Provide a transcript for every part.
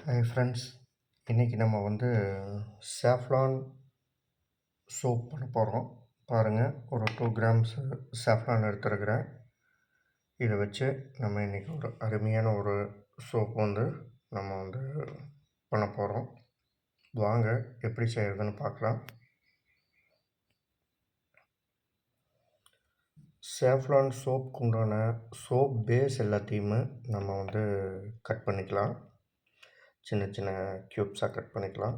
Hi friends, இன்றைக்கி நம்ம சாஃப்லான் soap பண்ண போகிறோம். பாருங்கள், ஒரு 2 கிராம்ஸ் சாஃப்லான் எடுத்துருக்கிறேன். இதை வச்சு நம்ம இன்றைக்கி ஒரு அருமையான ஒரு சோப் நம்ம பண்ண போகிறோம். வாங்க எப்படி செய்கிறதுன்னு பார்க்கலாம். சாஃப்லான் சோப்புக்கு உண்டான சோப் பேஸ் எல்லாத்தையுமே நம்ம கட் பண்ணிக்கலாம். சின்ன சின்ன க்யூப்ஸாக கட் பண்ணிக்கலாம்.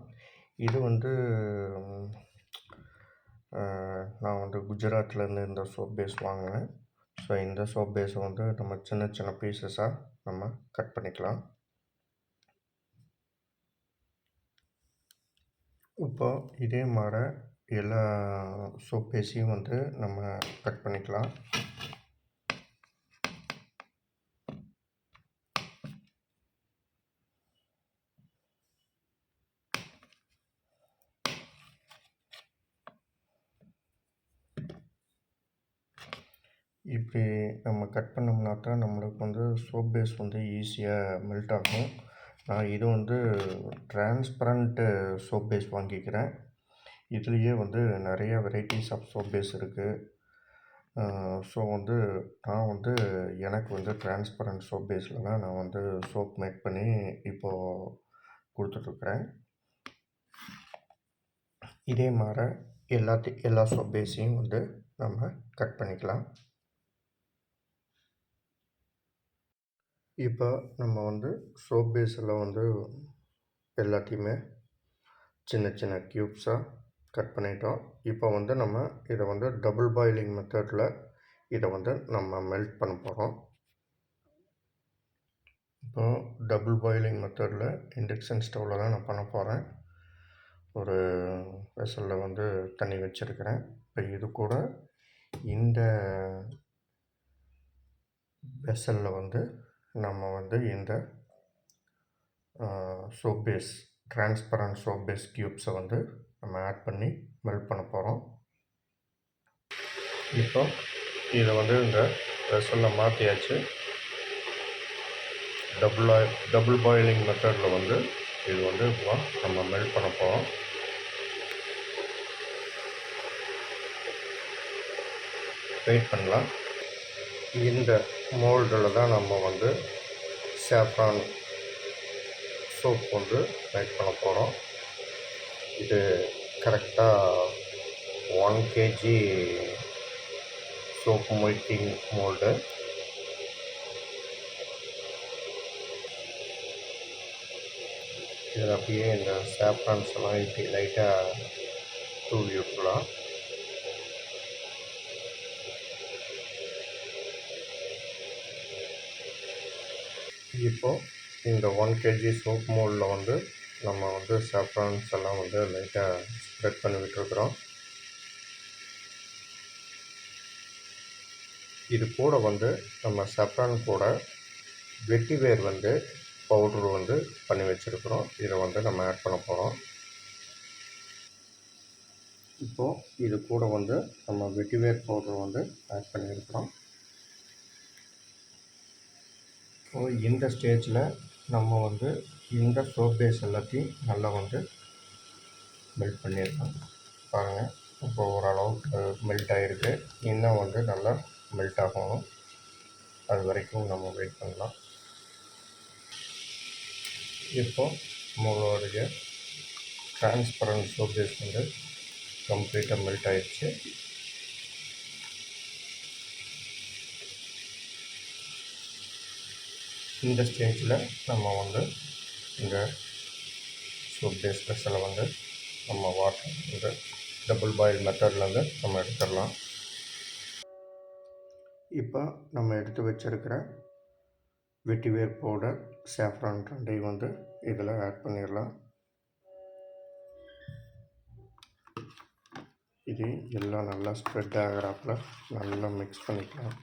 இது நான் குஜராத்லேருந்து இந்த சோப் பேஸ் வாங்கினேன். ஸோ இந்த சோப் பேஸை நம்ம சின்ன சின்ன பீசஸாக நம்ம கட் பண்ணிக்கலாம். இப்போ இதே மாதிரி எல்லா சோப் பேஸையும் நம்ம கட் பண்ணிக்கலாம். இப்படி நம்ம கட் பண்ணோம்னா தான் நம்மளுக்கு சோப் பேஸ் ஈஸியாக மெல்ட் ஆகும். நான் இது டிரான்ஸ்பரண்ட்டு சோப் பேஸ் வாங்கிக்கிறேன். இதுலேயே நிறைய வெரைட்டிஸ் ஆஃப் சோப் பேஸ் இருக்குது. ஸோ நான் எனக்கு டிரான்ஸ்பரண்ட் சோப் பேஸில் தான் நான் சோப் மேக் பண்ணி இப்போது கொடுத்துட்ருக்குறேன். இதே மாதிரி எல்லா சோப் பேஸையும் நம்ம கட் பண்ணிக்கலாம். இப்போ நம்ம சோப் பேஸில் எல்லாத்தையுமே சின்ன சின்ன க்யூப்ஸாக கட் பண்ணிட்டோம். இப்போ நம்ம இதை டபுள் பாயிலிங் மெத்தடில் இதை நம்ம மெல்ட் பண்ண போகிறோம். இப்போ டபுள் பாயிலிங் மெத்தடில் இண்டக்ஷன் ஸ்டவ்வில் தான் நான் பண்ண போகிறேன். ஒரு வெசலில் தண்ணி வச்சுருக்கிறேன். இப்போ இது கூட இந்த வெசலில் நம்ம இந்த soap base transparent soap base க்யூப்ஸை நம்ம ஆட் பண்ணி மெல்ட் பண்ண போகிறோம். இப்போ இதை இந்த வெசலில் மாற்றியாச்சு. டபுள் பாயிலிங் மெத்தடில் இது இப்போ நம்ம மெல்ட் பண்ண போகிறோம். வெயிட் பண்ணலாம். இந்த மோல்டில் தான் நம்ம சாஃப்ரான் சோப் மேக் பண்ண போகிறோம். இது கரெக்டாக 1 kg சோப் மேக்கிங் மோல்டு. இதில் அப்படியே இந்த சாஃப்ரான்ஸ் எல்லாம் இப்படி லைட்டாக தூவி விட்டுலாம். இப்போது இந்த 1 kg சோப் மோல்டில் நம்ம சாஃப்ரான்ஸ் எல்லாம் லைட்டாக ஸ்ப்ரெட் பண்ணி விட்டுருக்குறோம். இது கூட நம்ம சாஃப்ரான் கூட வெட்டிவேர் பவுட்ரு பண்ணி வச்சுருக்குறோம். இதை நம்ம ஆட் பண்ண போகிறோம். இப்போது இது கூட நம்ம வெட்டிவேர் பவுட்ரு ஆட் பண்ணியிருக்கிறோம். ஸோ இந்த ஸ்டேஜில் நம்ம இந்த சோப் பேஸ் எல்லாத்தையும் நல்லா மெல்ட் பண்ணிடலாம். பாருங்கள், இப்போ ஓரளவுக்கு மெல்ட் ஆகிருக்கு. இன்னும் நல்லா மெல்ட் ஆகணும். அது வரைக்கும் நம்ம வெயிட் பண்ணலாம். இப்போது நம்மளுடைய டிரான்ஸ்பரண்ட் சோப் பேஸ் கம்ப்ளீட்டாக மெல்ட் ஆகிடுச்சு. இந்த ஸ்டேஜில் நம்ம இந்த சோப் பேஸ் வெசலை நம்ம வாட்டர் டபுள் பாயில் மெத்தடில் நம்ம எடுத்துடலாம். இப்போ நம்ம எடுத்து வச்சுருக்கிற வெட்டிவேர் பவுடர், சாஃப்ரான் ரெண்டையும் இதில் ஆட் பண்ணிடலாம். இது எல்லாம் நல்லா ஸ்ப்ரெட் ஆகிறாப்புல நல்லா மிக்ஸ் பண்ணிக்கலாம்.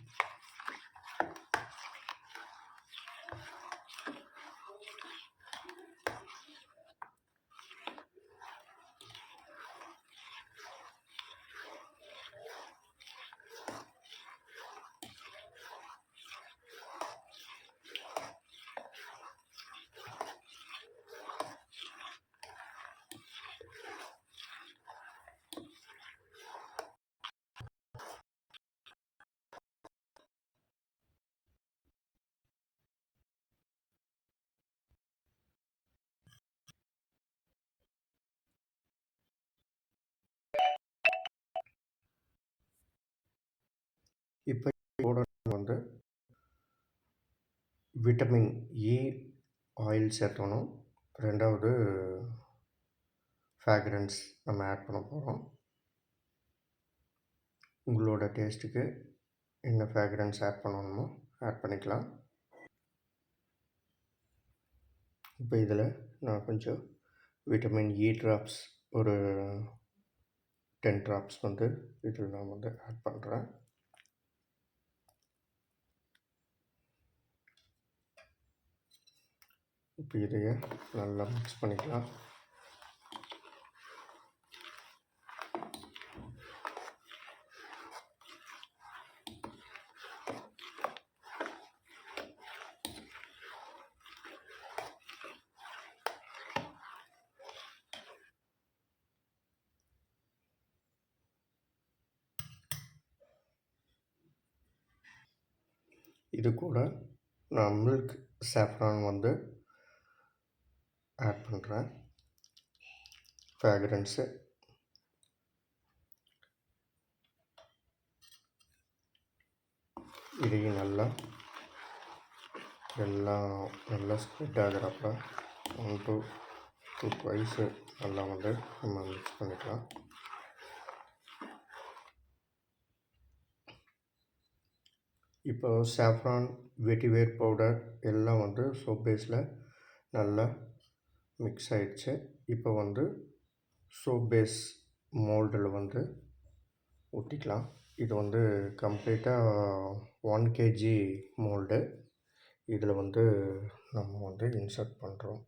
இப்போ கூட வந்து விட்டமின் இ ஆயில் சேர்த்தணும். 2வது ஃப்ராக்ரன்ஸ் நம்ம ஆட் பண்ண போகிறோம். உங்களோட டேஸ்ட்டுக்கு என்ன ஃப்ராக்ரன்ஸ் ஆட் பண்ணணுமோ ஆட் பண்ணிக்கலாம். இப்போ இதில் நான் கொஞ்சம் விட்டமின் இ ட்ராப்ஸ் ஒரு 10 ட்ராப்ஸ் வந்து இதில் நான் வந்து ஆட் பண்ணுறேன். இப்போ இதையே நல்லா மிக்ஸ் பண்ணிக்கலாம். இது கூட நான் மில்க் சாஃப்ரான் வந்து ஆட் பண்ணுறேன். ஃப்ராக்ரன்ஸு இதையும் நல்லா எல்லாம் நல்லா ஸ்ப்ரெட் ஆகிறப்ப 1 to 2 ட்வைஸு நல்லா வந்து நம்ம மிக்ஸ் பண்ணிக்கலாம். இப்போ சாஃப்ரான் வெட்டிவேர் பவுடர் எல்லாம் வந்து சோப் பேஸில் நல்லா மிக்ஸ் ஆகிடுச்சு. இப்போ வந்து சோப் பேஸ் மோல்டில் வந்து ஊற்றிக்கலாம். இது வந்து கம்ப்ளீட்டாக 1 kg மோல்டு. இதில் வந்து நம்ம வந்து இன்சர்ட் பண்ணுறோம்.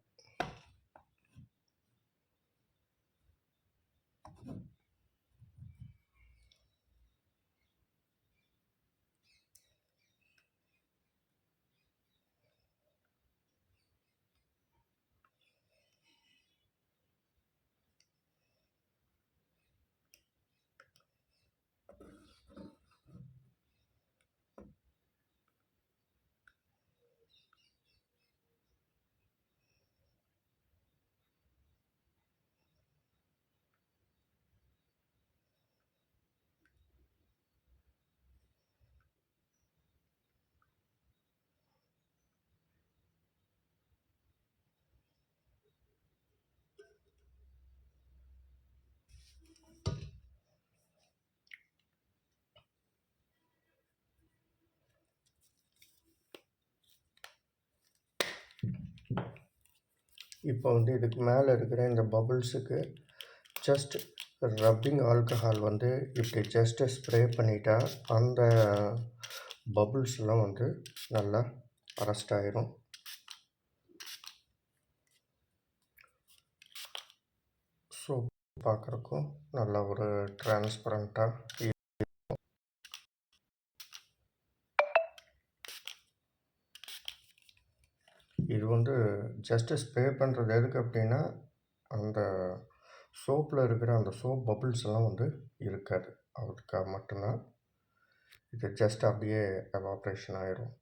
இப்போ வந்து இதுக்கு மேலே இருக்கிற இந்த பபுள்ஸுக்கு ஜஸ்ட் ரப்பிங் ஆல்கஹால் வந்து இப்படி ஜஸ்ட்டு ஸ்ப்ரே பண்ணிட்டா அந்த பபுள்ஸ்லாம் வந்து நல்லா அரெஸ்ட் ஆகிரும். ஸோ பார்க்குறக்கும் நல்லா ஒரு டிரான்ஸ்பரண்ட்டாக இது வந்து ஜஸ்ட்டு ஸ்ப்ரே பண்ணுறது எதுக்கு அப்படின்னா அந்த சோப்பில் இருக்கிற அந்த சோப் பபுள்ஸ் எல்லாம் வந்து இருக்காது. அதுக்காக மட்டும்தான். இது ஜஸ்ட் அப்படியே எவாப்ரேஷன் ஆயிரும்.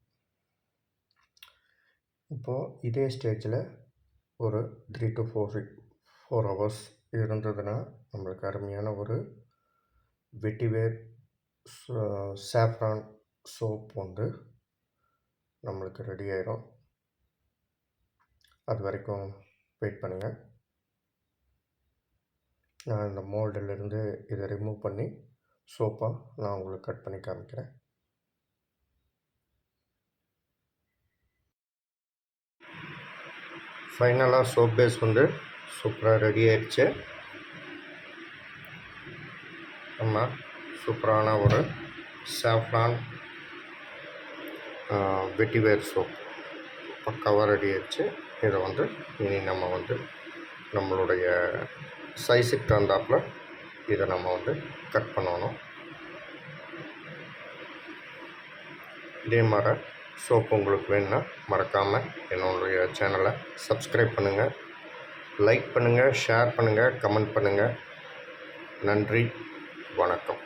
இப்போது இதே ஸ்டேஜில் ஒரு 3 to 4 hours இருந்ததுன்னா நம்மளுக்கு அருமையான ஒரு வெட்டிவேர் சாஃப்ரான் சோப் வந்து நம்மளுக்கு ரெடி ஆயிரும். அது வரைக்கும் வெயிட் பண்ணுங்கள். நான் இந்த மோல்டிலிருந்து இதை ரிமூவ் பண்ணி சோப்பாக நான் உங்களுக்கு கட் பண்ணி காமிக்கிறேன். ஃபைனலாக சோப் பேஸ் வந்து சூப்பராக ரெடி ஆயிடுச்சு. நம்ம சூப்பரான ஒரு சாஃப்ரான் வெட்டிவேர் சோப் பக்காவாக ரெடி ஆயிடுச்சு. இதை வந்து இனி நம்ம வந்து நம்மளுடைய சைஸுக்கு தகுந்தாப்புல இதை நம்ம வந்து கட் பண்ணணும். இதே மாதிரி சோப் உங்களுக்கு வேணும்னா மறக்காமல் என்னுடைய சேனலை சப்ஸ்கிரைப் பண்ணுங்கள், லைக் பண்ணுங்கள், ஷேர் பண்ணுங்கள், கமெண்ட் பண்ணுங்கள். நன்றி, வணக்கம்.